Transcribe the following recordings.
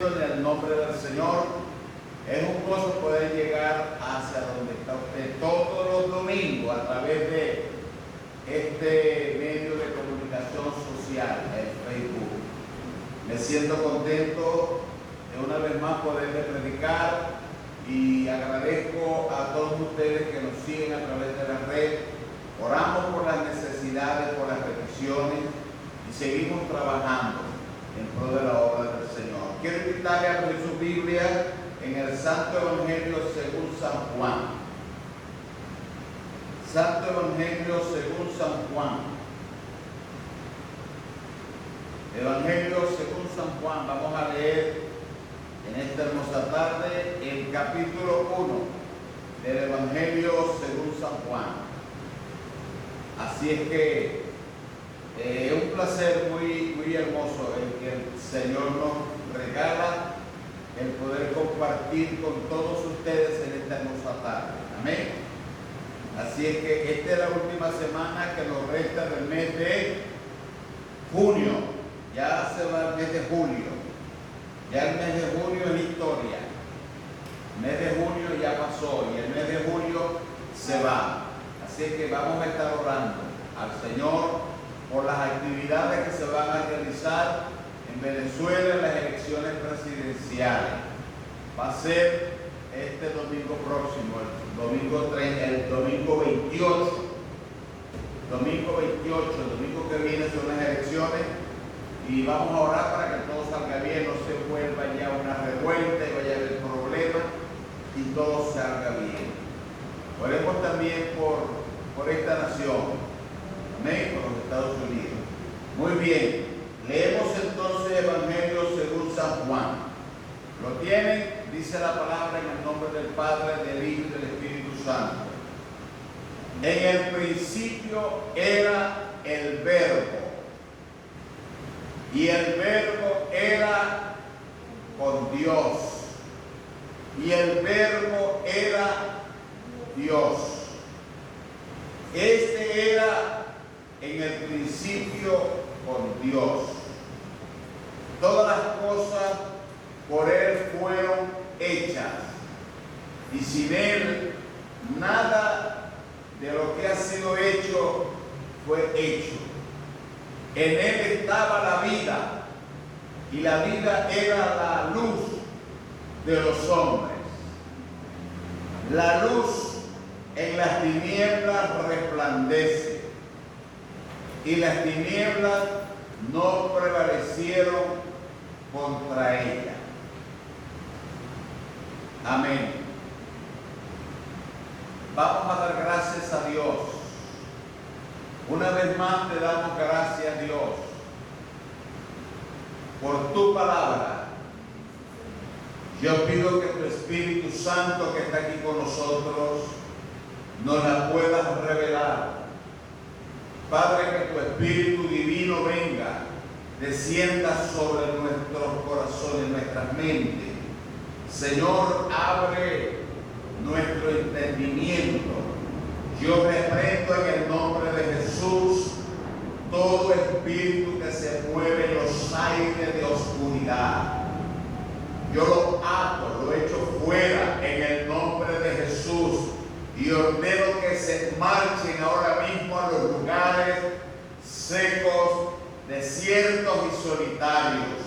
En el nombre del Señor, es un gozo poder llegar hacia donde está usted todos los domingos a través de este medio de comunicación social, el Facebook. Me siento contento de una vez más poderle predicar y agradezco a todos ustedes que nos siguen a través de la red. Oramos por las necesidades, por las peticiones y seguimos trabajando en pro de la obra del Señor. Quiero invitarle a abrir su Biblia en el Santo Evangelio según San Juan. Santo Evangelio según San Juan. Evangelio según San Juan. Vamos a leer en esta hermosa tarde el capítulo 1 del Evangelio según San Juan. Así es que es un placer muy hermoso el que el Señor nos regala el poder compartir con todos ustedes en esta hermosa tarde. Amén. Así es que esta es la última semana que nos resta del mes de junio. Ya se va el mes de julio. Ya el mes de junio es historia. El mes de junio ya pasó y el mes de julio se va. Así es que vamos a estar orando al Señor por las actividades que se van a realizar en Venezuela en las elecciones presidenciales. Va a ser este domingo próximo, el domingo 28. Domingo 28, el domingo que viene son las elecciones y vamos a orar para que todo salga bien, no se vuelva ya una revuelta y vaya a haber problemas y todo salga bien. Oremos también por esta nación. Amén, por los Estados Unidos. Muy bien, leemos entonces Evangelio según San Juan. ¿Lo tienen? Dice la palabra en el nombre del Padre, del Hijo y del Espíritu Santo. En el principio era el Verbo, y el Verbo era con Dios, y el Verbo era Dios. Este era en el principio con Dios. Todas las cosas por Él fueron hechas, y sin Él nada de lo que ha sido hecho fue hecho. En Él estaba la vida, y la vida era la luz de los hombres. La luz en las tinieblas resplandece, y las tinieblas no prevalecieron contra ella. Amén. Vamos a dar gracias a Dios. Una vez más te damos gracias, Dios, por tu palabra. Yo pido que tu Espíritu Santo que está aquí con nosotros nos la puedas revelar. Padre, que tu Espíritu Divino venga, descienda sobre nuestros corazones, nuestras mentes. Señor, abre nuestro entendimiento. Yo reprendo en el nombre de Jesús todo espíritu que se mueve en los aires de oscuridad. Yo lo ato, lo echo fuera en el nombre de Jesús. Y ordeno que se marchen ahora mismo a los lugares secos, desiertos y solitarios.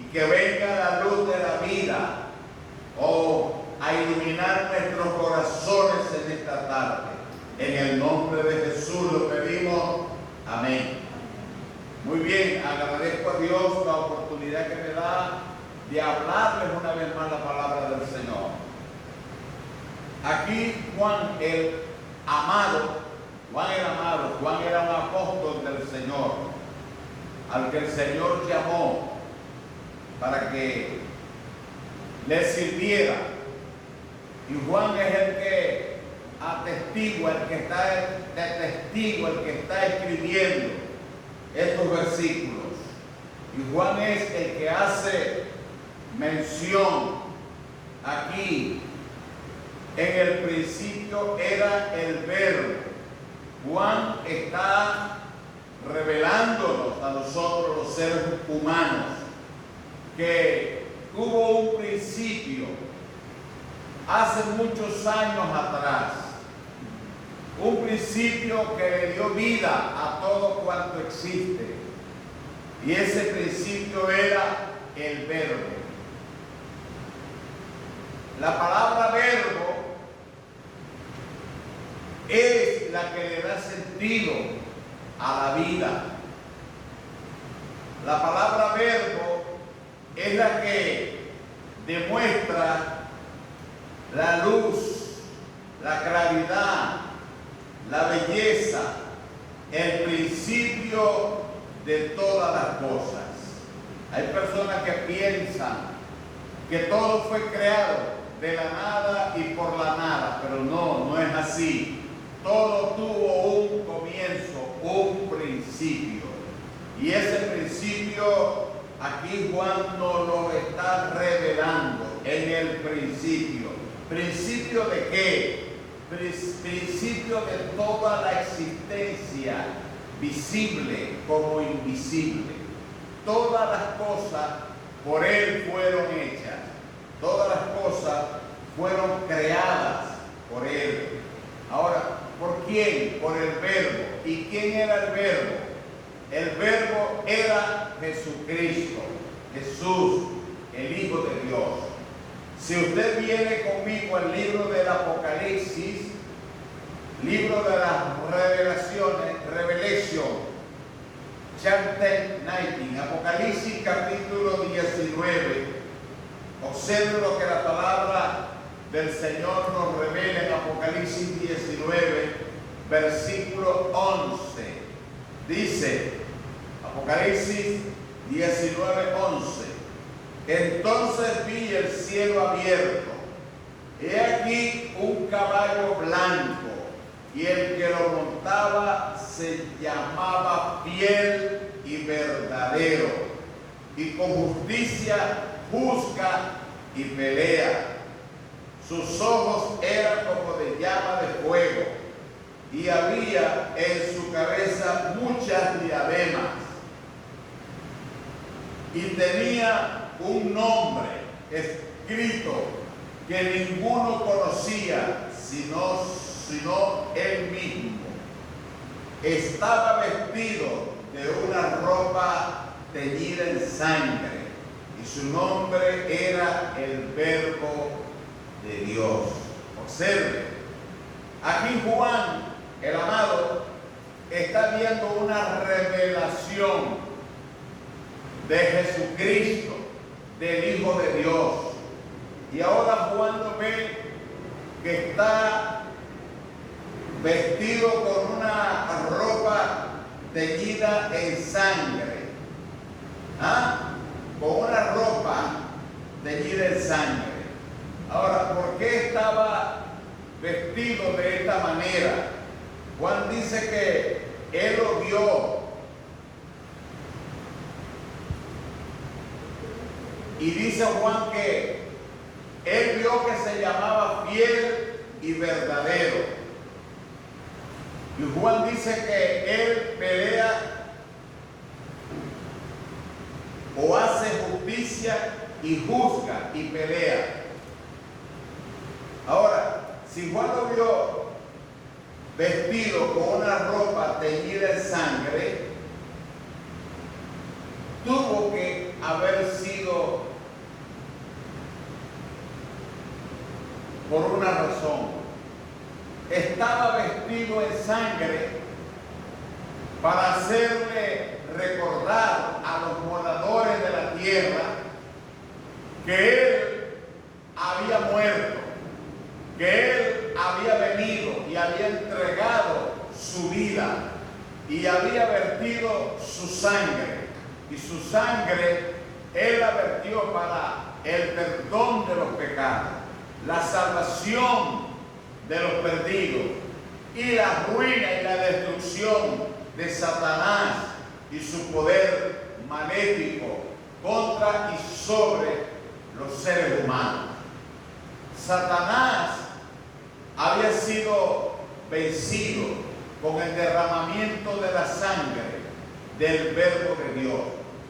Y que venga la luz de la vida, a iluminar nuestros corazones en esta tarde. En el nombre de Jesús lo pedimos. Amén. Muy bien, agradezco a Dios la oportunidad que me da de hablarles una vez más la palabra del Señor. Aquí Juan el amado, Juan era un apóstol del Señor, al que el Señor llamó para que le sirviera. Y Juan es el que atestigua, el que está de testigo, el que está escribiendo estos versículos. Y Juan es el que hace mención aquí. En el principio era el Verbo. Juan está revelándonos a nosotros los seres humanos que hace muchos años atrás. Un principio que le dio vida a todo cuanto existe. Y ese principio era el verbo. La palabra verbo es la que le da sentido a la vida. La palabra verbo es la que demuestra la luz, la claridad, la belleza, el principio de todas las cosas. Hay personas que piensan que todo fue creado de la nada y por la nada, pero no es así. Todo tuvo un comienzo, un principio. Y ese principio aquí Juan nos lo está revelando en el principio. ¿Principio de qué? Principio de toda la existencia, visible como invisible. Todas las cosas por Él fueron hechas. Todas las cosas fueron creadas por Él. Ahora, ¿por quién? Por el Verbo. ¿Y quién era el Verbo? El Verbo era Jesucristo, Jesús, el Hijo de Dios. Si usted viene conmigo al libro del Apocalipsis, libro de las revelaciones, Revelation, chapter 19, Apocalipsis capítulo 19, observe lo que la palabra del Señor nos revela en Apocalipsis 19, versículo 11. Dice, Apocalipsis 19, 11. Entonces vi el cielo abierto. He aquí un caballo blanco, y el que lo montaba se llamaba Fiel y Verdadero, y con justicia juzga y pelea. Sus ojos eran como de llama de fuego, y había en su cabeza muchas diademas, y tenía un nombre escrito que ninguno conocía sino él mismo. Estaba vestido de una ropa teñida en sangre, y su nombre era el Verbo de Dios. Observe, aquí Juan, el amado, está viendo una revelación de Jesucristo, del Hijo de Dios. Y ahora Juan lo ve que está vestido con una ropa teñida en sangre. Con una ropa teñida en sangre. Ahora, ¿por qué estaba vestido de esta manera? Juan dice que él lo vio. Y dice Juan que él vio que se llamaba Fiel y Verdadero. Y Juan dice que él pelea o hace justicia y juzga y pelea. Ahora, si Juan lo vio vestido con una ropa teñida en sangre, tuvo que haber sido por una razón. Estaba vestido en sangre para hacerle recordar a los moradores de la tierra que él había muerto, que él había venido y había entregado su vida y había vertido su sangre, y su sangre él la vertió para el perdón de los pecados, la salvación de los perdidos y la ruina y la destrucción de Satanás y su poder maléfico contra y sobre los seres humanos. Satanás había sido vencido con el derramamiento de la sangre del Verbo de Dios.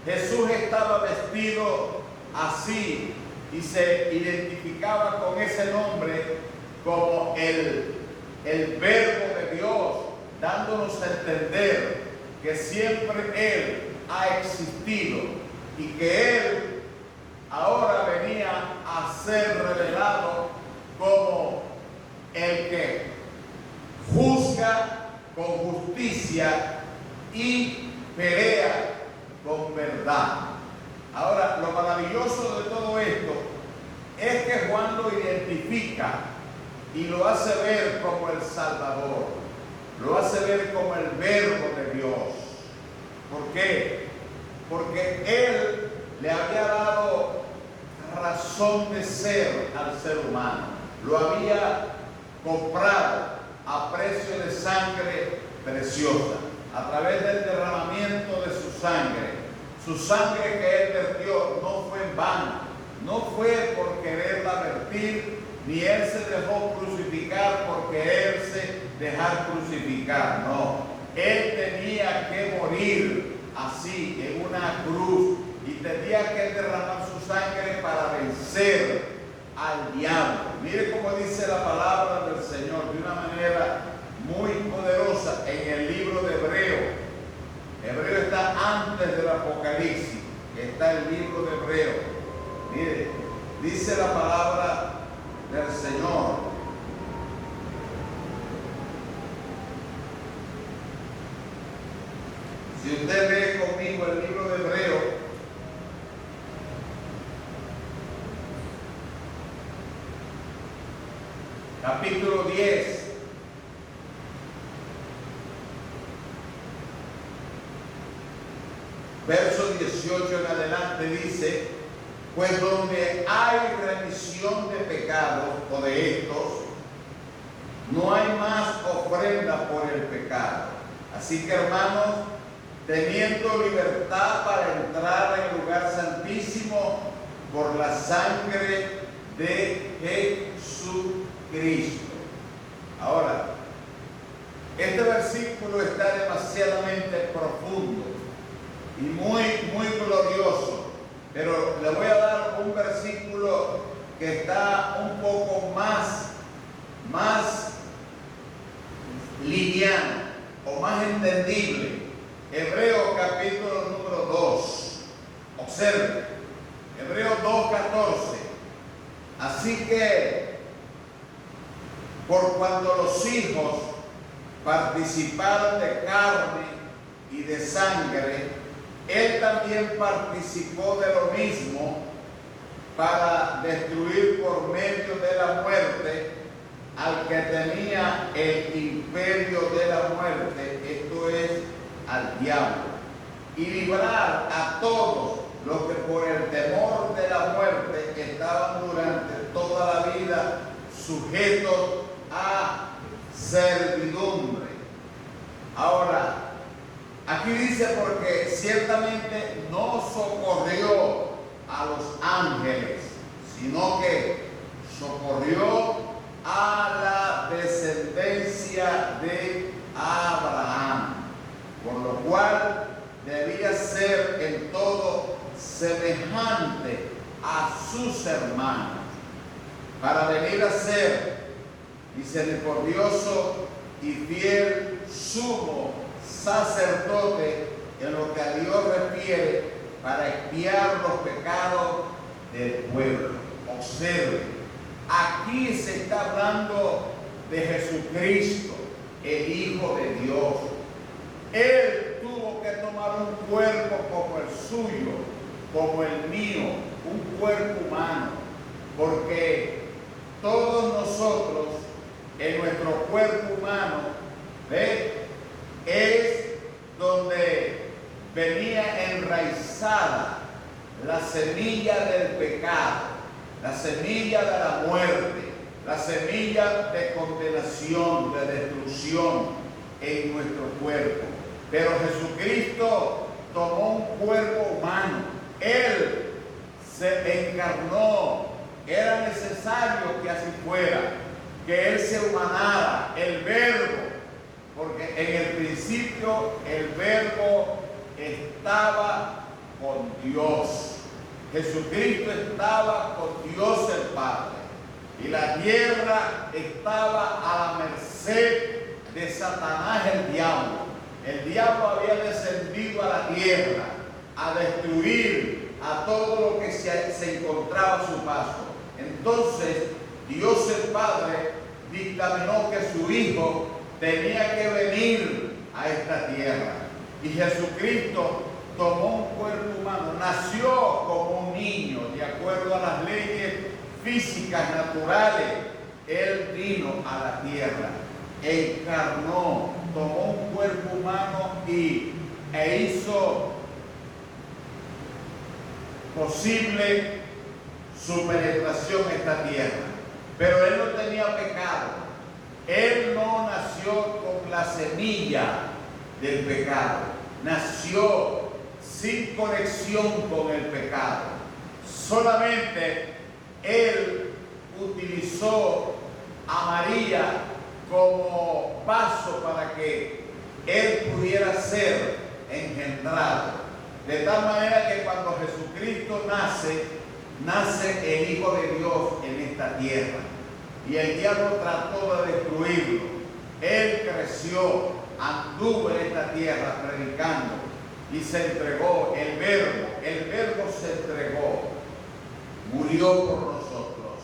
Jesús estaba vestido así y se identificaba con ese nombre como el Verbo de Dios, dándonos a entender que siempre Él ha existido y que Él ahora venía a ser revelado como el que juzga con justicia y pelea con verdad. Ahora, lo maravilloso de todo esto es que Juan lo identifica y lo hace ver como el Salvador, lo hace ver como el Verbo de Dios. ¿Por qué? Porque Él le había dado razón de ser al ser humano, lo había comprado a precio de sangre preciosa, a través del derramamiento de su sangre. Su sangre que Él vertió no fue en vano, no fue por quererla vertir, ni Él se dejó crucificar por quererse dejar crucificar, no. Él tenía que morir así, en una cruz, y tenía que derramar su sangre para vencer al diablo. Mire cómo dice la palabra del Señor de una manera muy poderosa en el libro de Hebreo. Hebreo está antes del Apocalipsis, está el libro de Hebreo. Mire, dice la palabra del Señor. Si usted lee conmigo el libro de Hebreo, capítulo 10, verso 18 en adelante dice: pues donde hay remisión de pecados o de estos, no hay más ofrenda por el pecado. Así que, hermanos, teniendo libertad para entrar en el lugar santísimo por la sangre de Jesucristo. Ahora, este versículo está demasiadamente profundo y muy glorioso, pero le voy a dar un versículo que está un poco más liviano o más entendible. Hebreo capítulo número 2. Observe, Hebreo 2:14. Así que, por cuanto los hijos participaron de carne y de sangre, Él también participó de lo mismo, para destruir por medio de la muerte al que tenía el imperio de la muerte, esto es, al diablo, y librar a todos los que por el temor de la muerte estaban durante toda la vida sujetos a servidumbre. Ahora, aquí dice: porque ciertamente no socorrió a los ángeles, sino que socorrió a la descendencia de Abraham, por lo cual debía ser en todo semejante a sus hermanos, para venir a ser misericordioso y fiel sumo sacerdote en lo que a Dios refiere, para expiar los pecados del pueblo. Observe, aquí se está hablando de Jesucristo, el Hijo de Dios. Él tuvo que tomar un cuerpo como el suyo, como el mío, un cuerpo humano, porque todos nosotros en nuestro cuerpo humano, es donde venía enraizada la semilla del pecado, la semilla de la muerte, la semilla de condenación, de destrucción en nuestro cuerpo. Pero Jesucristo tomó un cuerpo humano, Él se encarnó, era necesario que así fuera, que Él se humanara, el Verbo, porque en el principio el Verbo estaba con Dios. Jesucristo estaba con y la tierra estaba a la merced de Satanás, el diablo. El diablo había descendido a la tierra a destruir a todo lo que se encontraba a su paso. Entonces Dios el Padre dictaminó que su Hijo tenía que venir a esta tierra. Y Jesucristo tomó un cuerpo humano, nació como un niño, de acuerdo a las leyes físicas naturales. Él vino a la tierra, encarnó, tomó un cuerpo humano e hizo posible su penetración en esta tierra. Pero él no tenía pecado. Él no nació con la semilla del pecado. Nació sin conexión con el pecado. Solamente él utilizó a María como paso para que él pudiera ser engendrado. De tal manera que cuando Jesucristo nace el Hijo de Dios en esta tierra. Y el diablo trató de destruirlo. Él creció, anduvo en esta tierra predicando y se entregó. El verbo se entregó, murió por nosotros.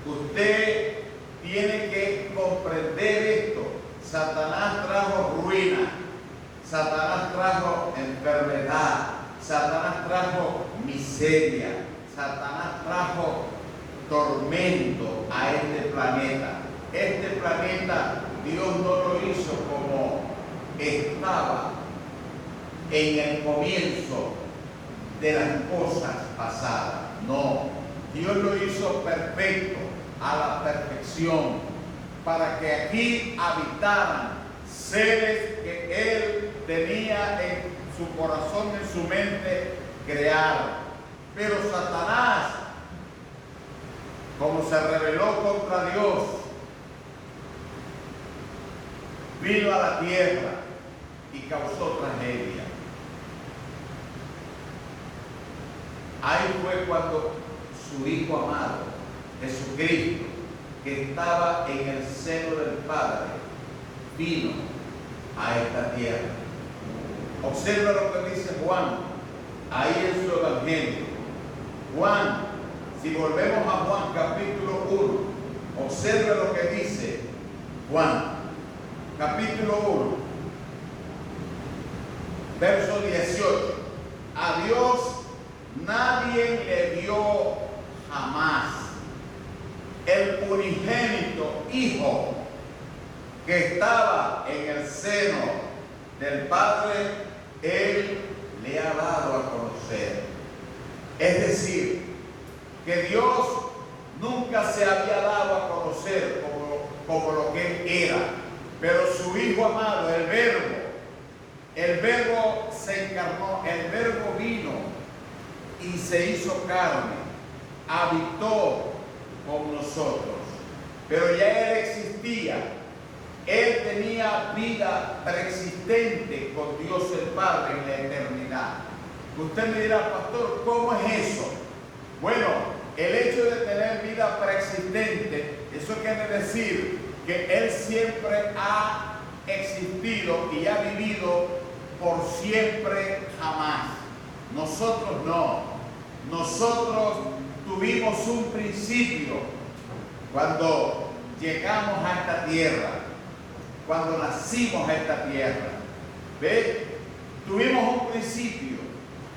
Usted tiene que comprender esto. Satanás trajo ruina, Satanás trajo enfermedad, Satanás trajo miseria, Satanás trajo tormento a este planeta. Este planeta Dios no lo hizo como estaba en el comienzo de las cosas pasadas. No, Dios lo hizo perfecto, a la perfección, para que aquí habitaran seres que Él tenía en su corazón, en su mente, crear. Pero Satanás, como se rebeló contra Dios, vino a la tierra y causó tragedia. Ahí fue cuando su Hijo amado, Jesucristo, que estaba en el seno del Padre, vino a esta tierra. Observa lo que dice Juan, ahí en su evangelio. Juan, si volvemos a Juan capítulo 1, observa lo que dice Juan, capítulo 1, verso 18. A Dios nadie le dio jamás. El unigénito Hijo que estaba en el seno del Padre, Él le ha dado a conocer. Es decir, que Dios nunca se había dado a conocer como lo que Él era, pero su Hijo amado, el Verbo se encarnó, el Verbo vino y se hizo carne, habitó con nosotros, pero ya Él existía. Él tenía vida preexistente con Dios el Padre en la eternidad. Usted me dirá, pastor, ¿cómo es eso? Bueno, el hecho de tener vida preexistente, eso quiere decir que Él siempre ha existido y ha vivido por siempre jamás. Nosotros no. Nosotros tuvimos un principio cuando llegamos a esta tierra, cuando nacimos a esta tierra. ¿Ve? Tuvimos un principio,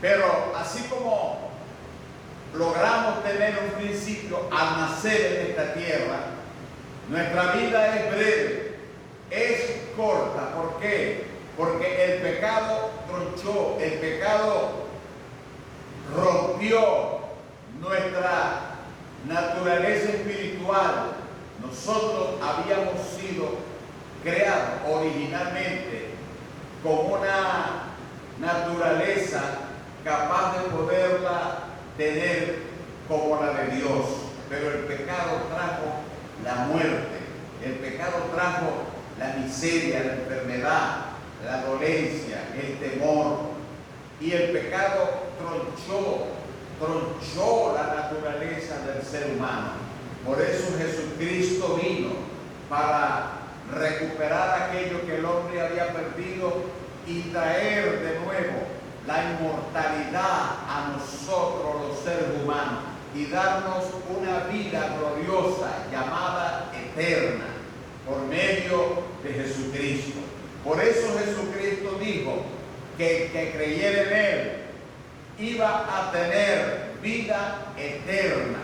pero así como logramos tener un principio al nacer en esta tierra, nuestra vida es breve, es corta. ¿Por qué? Porque el pecado tronchó, el pecado rompió nuestra naturaleza espiritual. Nosotros habíamos sido creados originalmente con una naturaleza capaz de poderla tener como la de Dios, pero el pecado trajo la muerte, el pecado trajo la miseria, la enfermedad, la dolencia, el temor, y el pecado tronchó la naturaleza del ser humano. Por eso Jesucristo vino para recuperar aquello que el hombre había perdido y traer de nuevo la inmortalidad a nosotros los seres humanos y darnos una vida gloriosa llamada eterna por medio de Jesucristo. Por eso Jesucristo dijo que el que creyera en Él iba a tener vida eterna,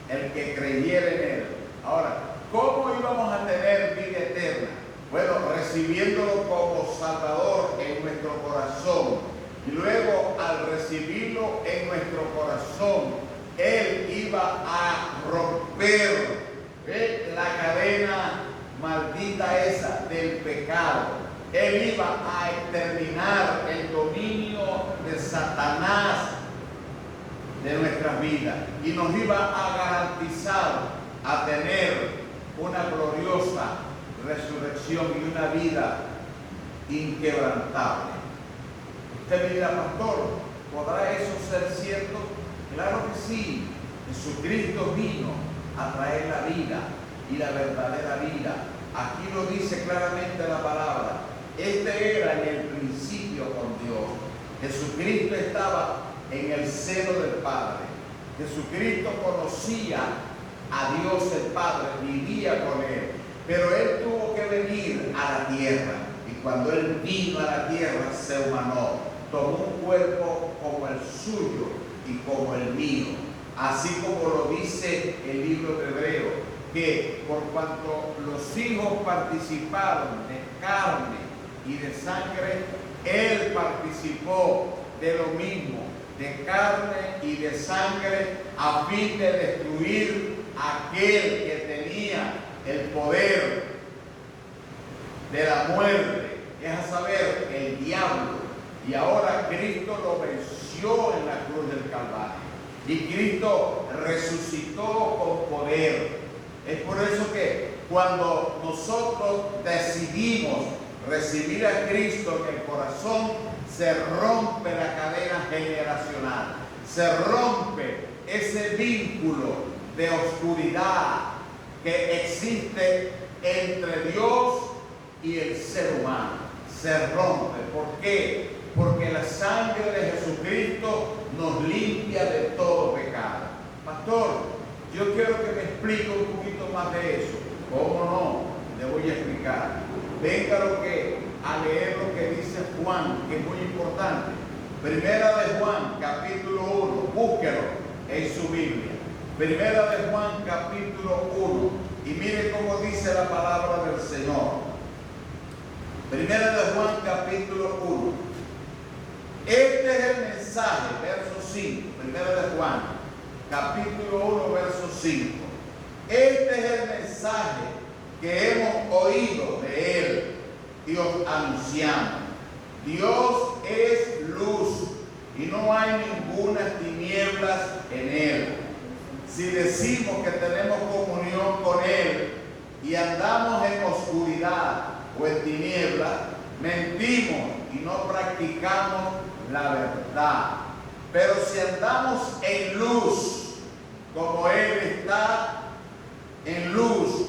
el que creyera en Él. Ahora, ¿cómo íbamos a tener vida eterna? Bueno, recibiéndolo como Salvador en nuestro corazón. Y luego, al recibirlo en nuestro corazón, Él iba a romper la cadena maldita esa del pecado. Él iba a exterminar el dominio de Satanás de nuestras vidas y nos iba a garantizar a tener una gloriosa resurrección y una vida inquebrantable. Usted me dirá, pastor, ¿podrá eso ser cierto? Claro que sí. Jesucristo vino a traer la vida y la verdadera vida. Aquí lo dice claramente la palabra. Este era en el principio con Dios. Jesucristo estaba en el seno del Padre. Jesucristo conocía a Dios el Padre, vivía con Él. Pero Él tuvo que venir a la tierra. Y cuando Él vino a la tierra, se humanó. Tomó un cuerpo como el suyo y como el mío. Así como lo dice el libro de Hebreo, que por cuanto los hijos participaron de carne y de sangre, Él participó de lo mismo, de carne y de sangre, a fin de destruir aquel que tenía el poder de la muerte, es a saber, el diablo. Y ahora Cristo lo venció en la cruz del Calvario. Y Cristo resucitó con poder. Es por eso que cuando nosotros decidimos recibir a Cristo en el corazón, se rompe la cadena generacional, se rompe ese vínculo de oscuridad que existe entre Dios y el ser humano. Se rompe. ¿Por qué? Porque la sangre de Jesucristo nos limpia de todo pecado. Pastor, yo quiero que me explique un poquito más de eso. ¿Cómo no? Le voy a explicar. Venga a leer lo que dice Juan, que es muy importante. Primera de Juan, capítulo 1. Búsquelo en su Biblia. Primera de Juan, capítulo 1. Y mire cómo dice la palabra del Señor. Primera de Juan, capítulo 1. Este es el mensaje, verso 5. Primera de Juan, capítulo 1, verso 5. Este es el mensaje que hemos oído de Él y os anunciamos. Dios es luz y no hay ninguna tinieblas en Él. Si decimos que tenemos comunión con Él y andamos en oscuridad o en tinieblas, mentimos y no practicamos la verdad. Pero si andamos en luz, como Él está en luz,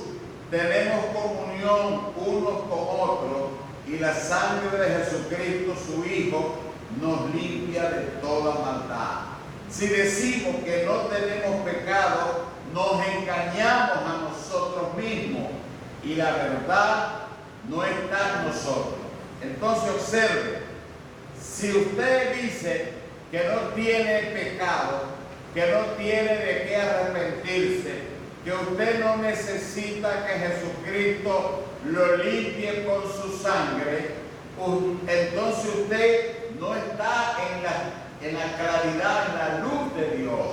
tenemos comunión unos con otros y la sangre de Jesucristo, su Hijo, nos limpia de toda maldad. Si decimos que no tenemos pecado, nos engañamos a nosotros mismos y la verdad no está en nosotros. Entonces observe, si usted dice que no tiene pecado, que no tiene de qué arrepentirse, que usted no necesita que Jesucristo lo limpie con su sangre, entonces usted no está en la claridad, en la luz de Dios.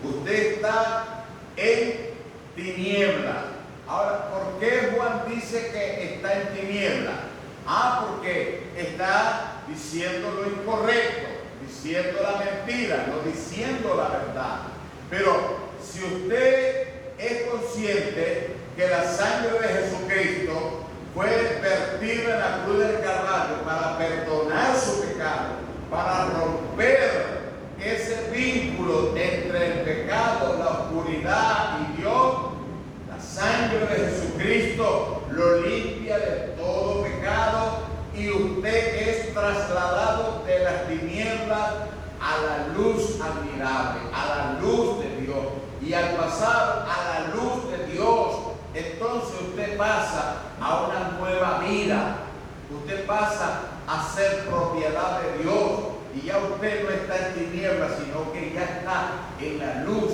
Usted está en tinieblas. Ahora, ¿por qué Juan dice que está en tinieblas? Porque está diciendo lo incorrecto, diciendo la mentira, no diciendo la verdad. Pero si usted es consciente que la sangre de Jesucristo fue vertida en la cruz del Calvario para perdonar su pecado, para romper ese vínculo entre el pecado, la oscuridad y Dios, sangre de Jesucristo lo limpia de todo pecado y usted es trasladado de las tinieblas a la luz admirable, a la luz de Dios. Y al pasar a la luz de Dios, entonces usted pasa a una nueva vida. Usted pasa a ser propiedad de Dios. Y ya usted no está en tinieblas, sino que ya está en la luz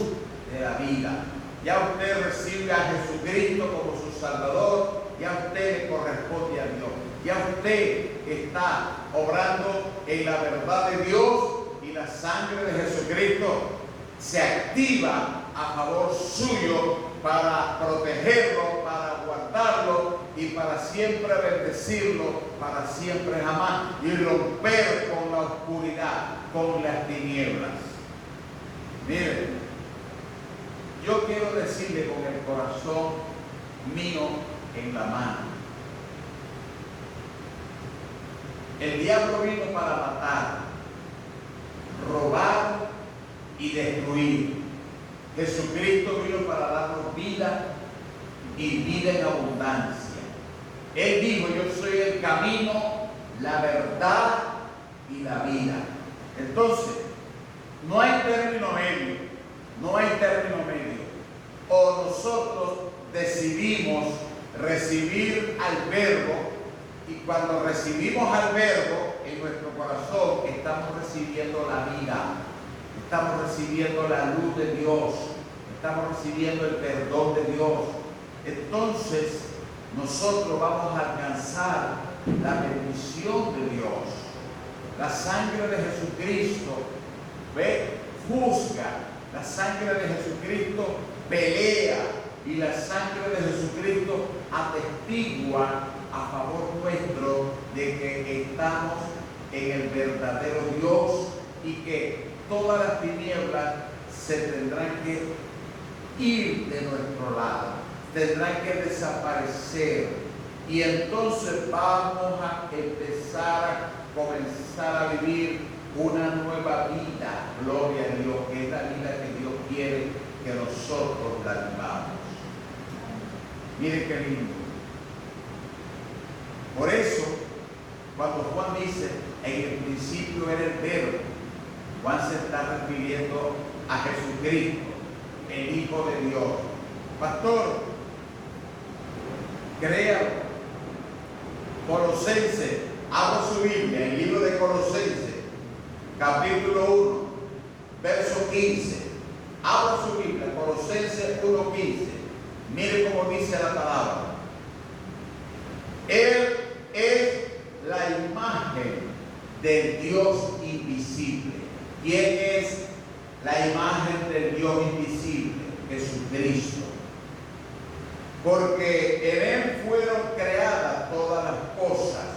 de la vida. Ya usted recibe a Jesucristo como su Salvador. Ya usted le corresponde a Dios. Ya usted está obrando en la verdad de Dios y la sangre de Jesucristo se activa a favor suyo para protegerlo, para guardarlo y para siempre bendecirlo, para siempre jamás y romper con la oscuridad, con las tinieblas. Miren, yo quiero decirle con el corazón mío en la mano. El diablo vino para matar, robar y destruir. Jesucristo vino para darnos vida y vida en abundancia. Él dijo: yo soy el camino, la verdad y la vida. Entonces, no hay término medio, no hay término medio. O nosotros decidimos recibir al Verbo, y cuando recibimos al Verbo en nuestro corazón, estamos recibiendo la vida, estamos recibiendo la luz de Dios, estamos recibiendo el perdón de Dios. Entonces, nosotros vamos a alcanzar la bendición de Dios. La sangre de Jesucristo, juzga. La sangre de Jesucristo pelea. Y la sangre de Jesucristo atestigua a favor nuestro de que estamos en el verdadero Dios y que todas las tinieblas se tendrán que ir de nuestro lado, tendrán que desaparecer, y entonces vamos a comenzar a vivir una nueva vida, gloria a Dios, que es la vida que Dios quiere que nosotros la vivamos. Miren qué lindo. Por eso, cuando Juan dice, en el principio era el Verbo, Juan se está refiriendo a Jesucristo, el Hijo de Dios. Pastor, créalo. Colosenses, abra su Biblia, el libro de Colosenses, capítulo 1, verso 15. Abra su Biblia, Colosenses 1:15. Mire cómo dice la palabra. Él es la imagen del Dios invisible. ¿Quién es la imagen del Dios invisible? Jesucristo. Porque en Él fueron creadas todas las cosas.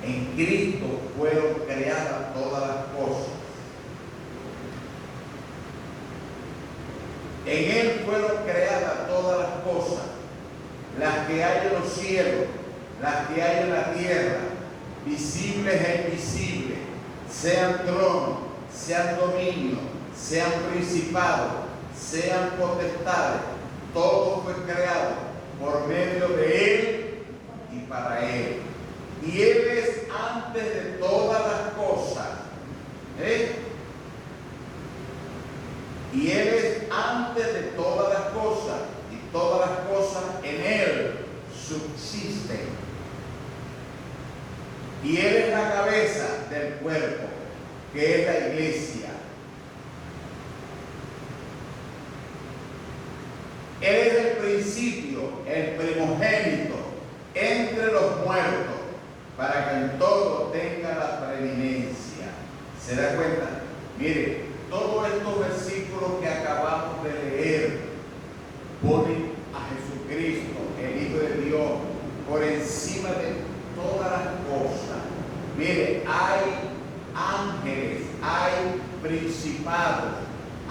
En Cristo fueron creadas todas las cosas. En Él fueron creadas todas las cosas, las que hay en los cielos, las que hay en la tierra, visibles e invisibles, sean tronos, sean dominios, sean principados, sean potestades. Todo fue creado por medio de Él y para Él. Y Él es antes de todas las cosas. Y Él es antes de todas las cosas, y todas las cosas en Él subsisten. Y Él es la cabeza del cuerpo, que es la iglesia. Él es el principio, el primogénito entre los muertos, para que en todo tenga la preeminencia. ¿Se da cuenta? Mire, todos estos versículos que acabamos de leer ponen a Jesucristo, el Hijo de Dios, por encima de todas las cosas. Mire, hay ángeles, hay principados,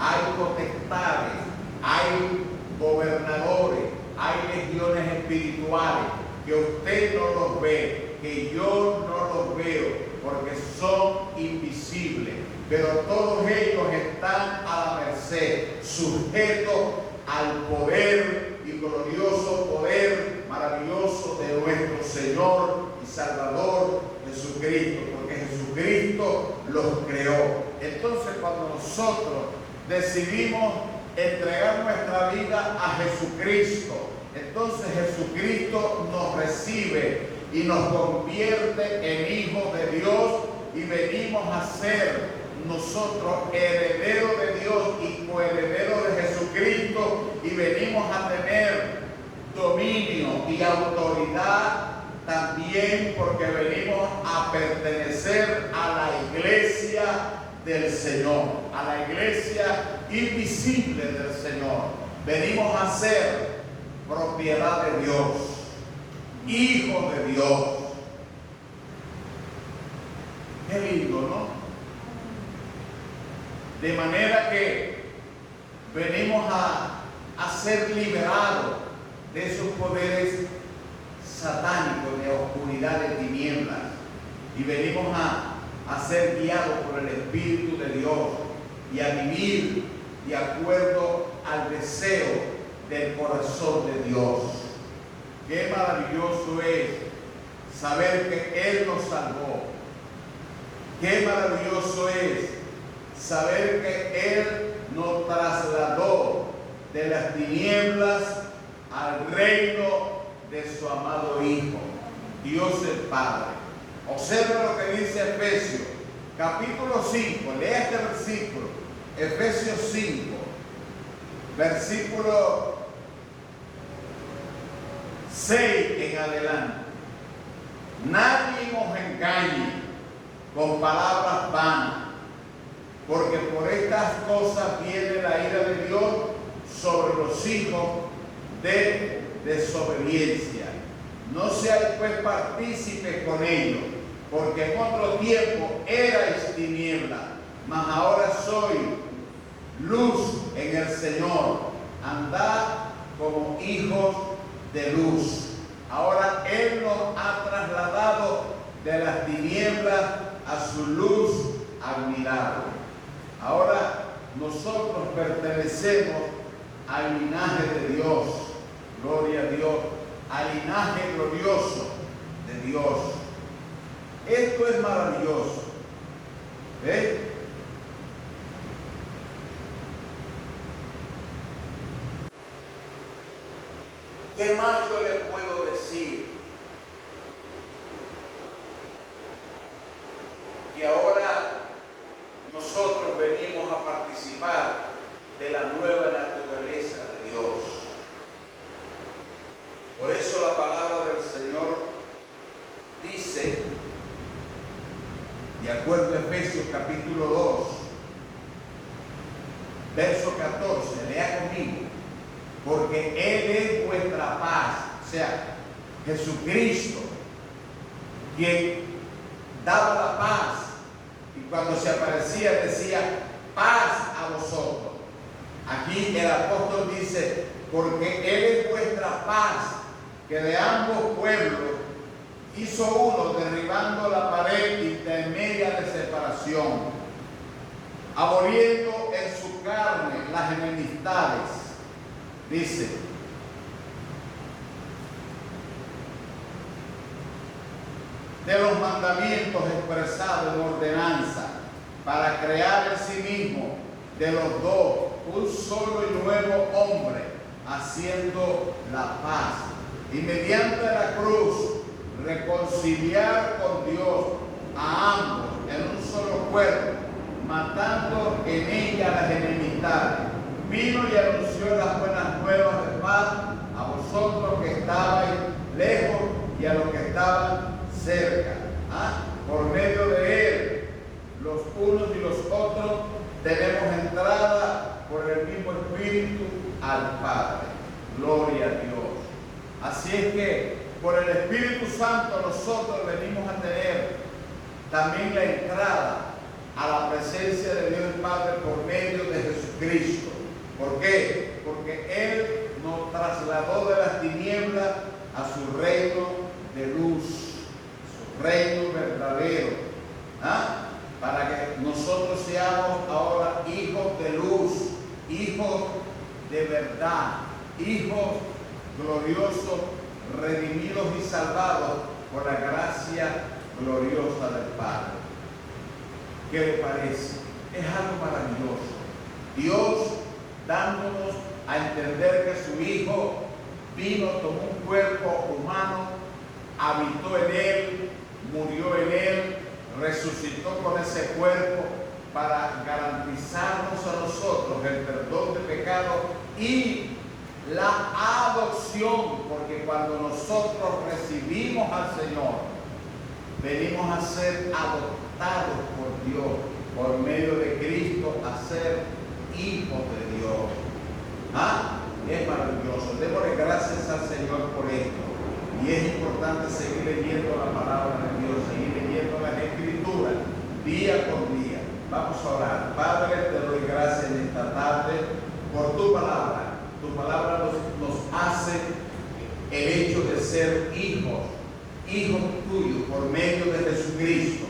hay potestades, hay gobernadores, hay legiones espirituales que usted no los ve, que yo no los veo, porque son invisibles, pero todos ellos están a la merced, sujetos al poder glorioso poder maravilloso de nuestro Señor y Salvador Jesucristo, porque Jesucristo los creó. Entonces, cuando nosotros decidimos entregar nuestra vida a Jesucristo, entonces Jesucristo nos recibe y nos convierte en hijos de Dios y venimos a ser nosotros herederos de Dios y coherederos de Jesucristo y venimos a tener dominio y autoridad también porque venimos a pertenecer a la iglesia del Señor, a la iglesia invisible del Señor. Venimos a ser propiedad de Dios, hijos de Dios. Qué lindo, ¿no? De manera que venimos a ser liberados de esos poderes satánicos de oscuridad, de tinieblas, y venimos a ser guiados por el Espíritu de Dios y a vivir de acuerdo al deseo del corazón de Dios. Qué maravilloso es saber que Él nos salvó. Qué maravilloso es saber que Él nos trasladó de las tinieblas al reino de su amado Hijo, Dios el Padre. Observa lo que dice Efesios, capítulo 5, lea este versículo, Efesios 5, versículo 6 en adelante. Nadie os engañe con palabras vanas, porque por estas cosas viene la ira de Dios sobre los hijos de desobediencia. No seáis pues partícipes con ellos, porque en otro tiempo erais tinieblas, mas ahora sois luz en el Señor. Andad como hijos de luz. Ahora Él nos ha trasladado de las tinieblas a su luz admirable. Ahora nosotros pertenecemos al linaje de Dios, gloria a Dios, al linaje glorioso de Dios. Esto es maravilloso. ¿Ves? ¿Qué más yo le puedo decir? Que ahora nosotros venimos a participar de la nueva naturaleza de Dios. Por eso la palabra del Señor dice, de acuerdo a Efesios capítulo 2, verso 14, lea conmigo, porque Él es vuestra paz, o sea, Jesucristo, quien daba la paz, y cuando se aparecía decía, paz a vosotros. Aquí el apóstol dice, porque Él es vuestra paz, que de ambos pueblos hizo uno, derribando la pared intermedia de separación, aboliendo en su carne las enemistades. Dice, de los mandamientos expresados en ordenanza, para crear en sí mismo de los dos un solo y nuevo hombre, haciendo la paz, y mediante la cruz reconciliar con Dios a ambos en un solo cuerpo, matando en ella las enemistades. Vino y anunció las buenas nuevas de paz a vosotros que estabais lejos y a los que estaban cerca. Por medio de Él, los unos y los otros tenemos entrada por el mismo Espíritu al Padre. Gloria a Dios. Así es que por el Espíritu Santo nosotros venimos a tener también la entrada a la presencia de Dios el Padre por medio de Jesucristo. ¿Por qué? Porque Él nos trasladó de las tinieblas a su reino de luz, su reino verdadero, para que nosotros seamos ahora hijos de luz, hijos de verdad, hijos gloriosos, redimidos y salvados por la gracia gloriosa del Padre. ¿Qué le parece? Es algo maravilloso. Dios dándonos a entender que su Hijo vino, tomó un cuerpo humano, habitó en él, murió en él, resucitó con ese cuerpo para garantizarnos a nosotros el perdón de pecado y la adopción, porque cuando nosotros recibimos al Señor, venimos a ser adoptados por Dios, por medio de Cristo, a ser hijos de Dios. Es maravilloso. Démosle gracias al Señor por esto. Y es importante seguir leyendo la palabra de Dios, seguir leyendo las Escrituras, día por día. Vamos a orar. Padre, te doy gracias en esta tarde por tu palabra. Tu palabra nos hace el hecho de ser hijos tuyos por medio de Jesucristo,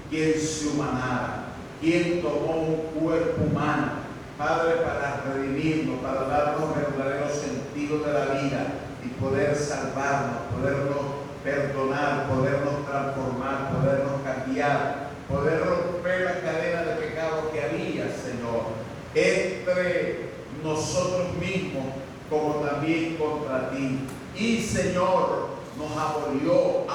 quien se humanara, quien tomó un cuerpo humano, Padre, para redimirnos, para darnos el verdadero sentido de la vida y poder salvarnos, podernos perdonar, podernos transformar, podernos cambiar, poder romper la cadena de pecado que había, Señor, entre nosotros mismos como también contra ti. Y, Señor, nos abolió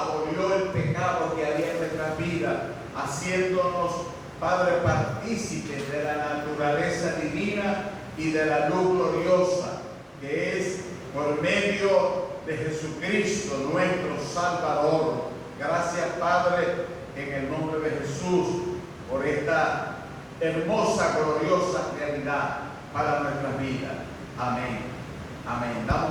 el pecado que había en nuestra vida, haciéndonos, Padre, partícipes de la naturaleza divina y de la luz gloriosa, que es por medio de Jesucristo, nuestro Salvador. Gracias, Padre, en el nombre de Jesús, por esta hermosa, gloriosa realidad para nuestras vidas. Amén. Amén. Damos